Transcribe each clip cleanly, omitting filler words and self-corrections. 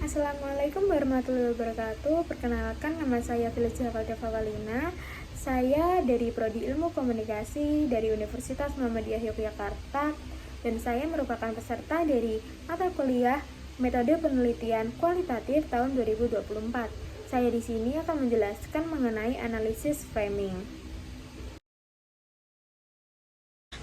Assalamualaikum warahmatullahi wabarakatuh. Perkenalkan, nama saya Felicia Valda Fawalina. Saya dari Prodi Ilmu Komunikasi dari Universitas Muhammadiyah Yogyakarta, dan saya merupakan peserta dari mata kuliah Metode Penelitian Kualitatif tahun 2024. Saya di sini akan menjelaskan mengenai analisis framing.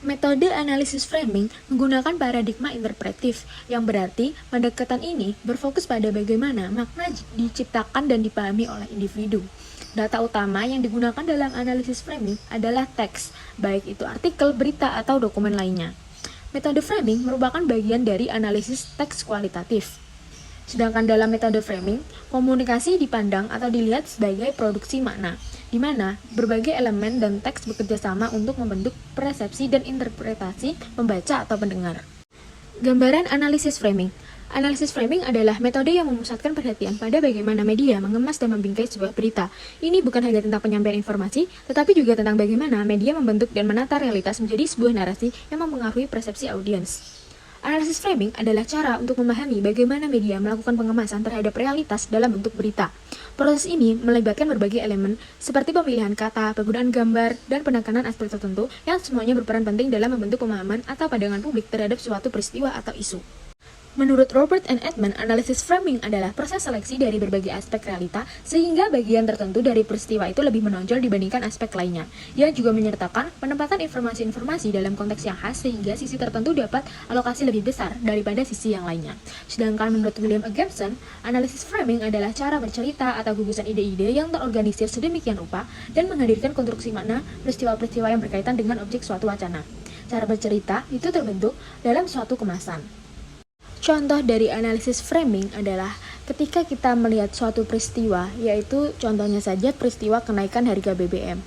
Metode analisis framing menggunakan paradigma interpretif, yang berarti pendekatan ini berfokus pada bagaimana makna diciptakan dan dipahami oleh individu. Data utama yang digunakan dalam analisis framing adalah teks, baik itu artikel, berita, atau dokumen lainnya. Metode framing merupakan bagian dari analisis teks kualitatif. Sedangkan dalam metode framing, komunikasi dipandang atau dilihat sebagai produksi makna, di mana berbagai elemen dan teks bekerja sama untuk membentuk persepsi dan interpretasi pembaca atau pendengar. Gambaran analisis framing. Analisis framing adalah metode yang memusatkan perhatian pada bagaimana media mengemas dan membingkai sebuah berita. Ini bukan hanya tentang penyampaian informasi, tetapi juga tentang bagaimana media membentuk dan menata realitas menjadi sebuah narasi yang mempengaruhi persepsi audiens. Analisis framing adalah cara untuk memahami bagaimana media melakukan pengemasan terhadap realitas dalam bentuk berita. Proses ini melibatkan berbagai elemen seperti pemilihan kata, penggunaan gambar, dan penekanan aspek tertentu yang semuanya berperan penting dalam membentuk pemahaman atau pandangan publik terhadap suatu peristiwa atau isu. Menurut Robert and Edman, analisis framing adalah proses seleksi dari berbagai aspek realita sehingga bagian tertentu dari peristiwa itu lebih menonjol dibandingkan aspek lainnya. Ia juga menyertakan penempatan informasi-informasi dalam konteks yang khas sehingga sisi tertentu dapat alokasi lebih besar daripada sisi yang lainnya. Sedangkan menurut William Gibson, analisis framing adalah cara bercerita atau gugusan ide-ide yang terorganisir sedemikian rupa dan menghadirkan konstruksi makna peristiwa-peristiwa yang berkaitan dengan objek suatu wacana. Cara bercerita itu terbentuk dalam suatu kemasan. Contoh dari analisis framing adalah ketika kita melihat suatu peristiwa, yaitu contohnya saja peristiwa kenaikan harga BBM.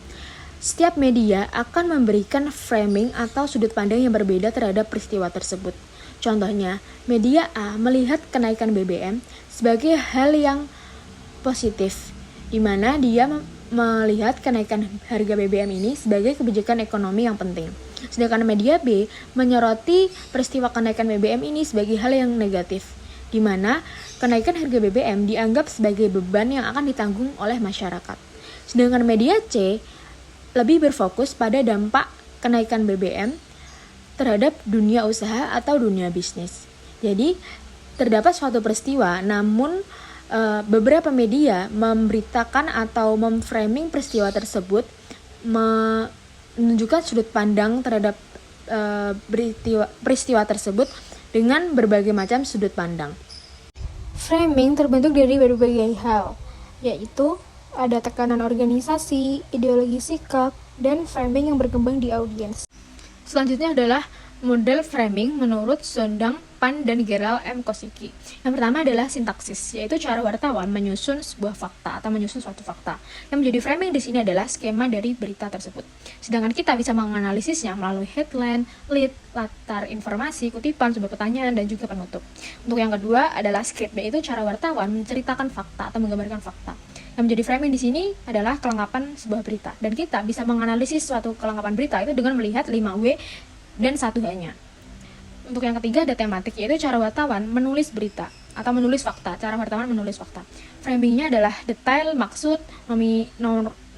Setiap media akan memberikan framing atau sudut pandang yang berbeda terhadap peristiwa tersebut. Contohnya, media A melihat kenaikan BBM sebagai hal yang positif, di mana dia melihat kenaikan harga BBM ini sebagai kebijakan ekonomi yang penting. Sedangkan media B menyoroti peristiwa kenaikan BBM ini sebagai hal yang negatif, di mana kenaikan harga BBM dianggap sebagai beban yang akan ditanggung oleh masyarakat. Sedangkan media C lebih berfokus pada dampak kenaikan BBM terhadap dunia usaha atau dunia bisnis. Jadi, terdapat suatu peristiwa, namun beberapa media memberitakan atau memframing peristiwa tersebut menunjukkan sudut pandang terhadap peristiwa tersebut dengan berbagai macam sudut pandang. Framing terbentuk dari berbagai hal, yaitu ada tekanan organisasi, ideologi sikap, dan framing yang berkembang di audiens. Selanjutnya adalah model framing menurut Sondang, Pan, dan Gerald M. Kosicki. Yang pertama adalah sintaksis, yaitu cara wartawan menyusun sebuah fakta atau menyusun suatu fakta. Yang menjadi framing di sini adalah skema dari berita tersebut. Sedangkan kita bisa menganalisisnya melalui headline, lead, latar informasi, kutipan, sumber pertanyaan, dan juga penutup. Untuk yang kedua adalah script, yaitu cara wartawan menceritakan fakta atau menggambarkan fakta. Yang menjadi framing di sini adalah kelengkapan sebuah berita. Dan kita bisa menganalisis suatu kelengkapan berita itu dengan melihat 5W dan 1H-nya. Untuk yang ketiga ada tematik, yaitu cara wartawan menulis berita atau menulis fakta. Cara wartawan menulis fakta. Framingnya adalah detail, maksud,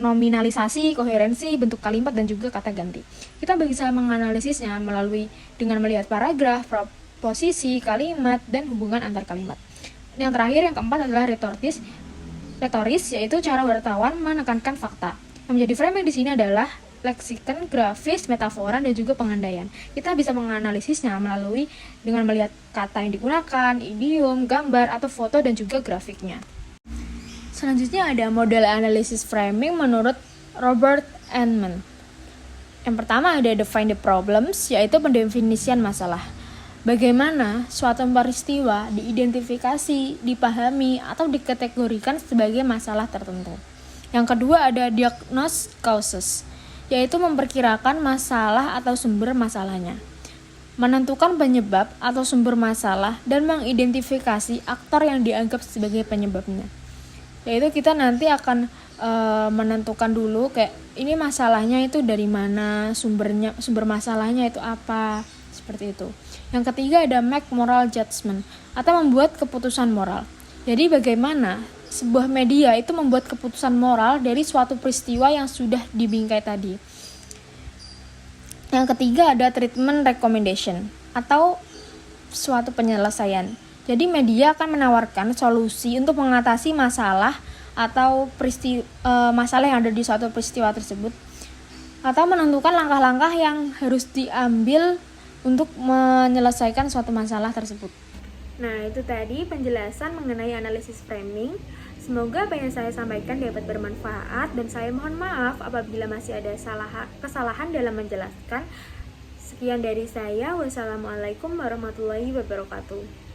nominalisasi, koherensi, bentuk kalimat, dan juga kata ganti. Kita bisa menganalisisnya melalui dengan melihat paragraf, posisi, kalimat, dan hubungan antar kalimat. Yang terakhir, yang keempat adalah retoris, yaitu cara wartawan menekankan fakta. Yang menjadi framing di sini adalah leksikon, grafis, metafora, dan juga pengandaian. Kita bisa menganalisisnya melalui dengan melihat kata yang digunakan, idiom, gambar, atau foto, dan juga grafiknya. Selanjutnya ada model analisis framing menurut Robert Edman. Yang pertama ada define the problems, yaitu pendefinisian masalah. Bagaimana suatu peristiwa diidentifikasi, dipahami, atau dikategorikan sebagai masalah tertentu. Yang kedua ada diagnose causes, yaitu memperkirakan masalah atau sumber masalahnya, menentukan penyebab atau sumber masalah, dan mengidentifikasi aktor yang dianggap sebagai penyebabnya. Yaitu kita nanti akan menentukan dulu kayak ini masalahnya itu dari mana, sumber masalahnya itu apa, seperti itu. Yang ketiga ada make moral judgment atau membuat keputusan moral. Jadi bagaimana sebuah media itu membuat keputusan moral dari suatu peristiwa yang sudah dibingkai tadi. Yang ketiga ada treatment recommendation atau suatu penyelesaian. Jadi media akan menawarkan solusi untuk mengatasi masalah atau masalah yang ada di suatu peristiwa tersebut, atau menentukan langkah-langkah yang harus diambil untuk menyelesaikan suatu masalah tersebut. Nah, itu tadi penjelasan mengenai analisis framing. Semoga apa yang saya sampaikan dapat bermanfaat dan saya mohon maaf apabila masih ada kesalahan dalam menjelaskan. Sekian dari saya. Wassalamualaikum warahmatullahi wabarakatuh.